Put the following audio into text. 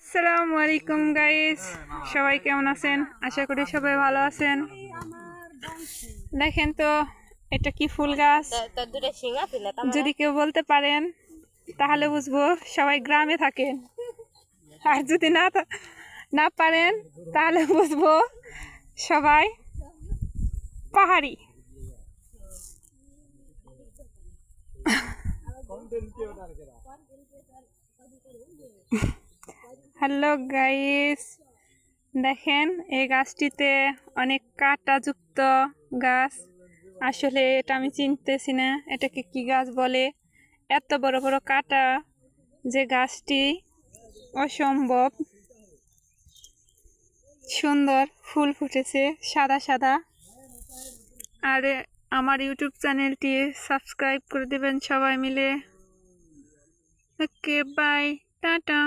আসসালামু আলাইকুম গাইস, সবাই কেমন আছেন? আশা করি সবাই ভালো আছেন। দেখেন তো এটা কি ফুল গাছ। যদি কেউ বলতে পারেন তাহলে বুঝবো সবাই গ্রামে থাকেন, আর যদি না পারেন তাহলে বুঝবো সবাই পাহাড়ি। হ্যালো গাইস, দেখেন এই গাছটিতে অনেক কাঁটাযুক্ত গাছ। আসলে এটা আমি চিনতেছি না এটাকে কি গাছ বলে। এত বড় বড় কাঁটা যে গাছটি অসম্ভব সুন্দর ফুল ফুটেছে সাদা সাদা। আর আমার ইউটিউব চ্যানেলটি সাবস্ক্রাইব করে দেবেন সবাই মিলে। Okay bye, tata.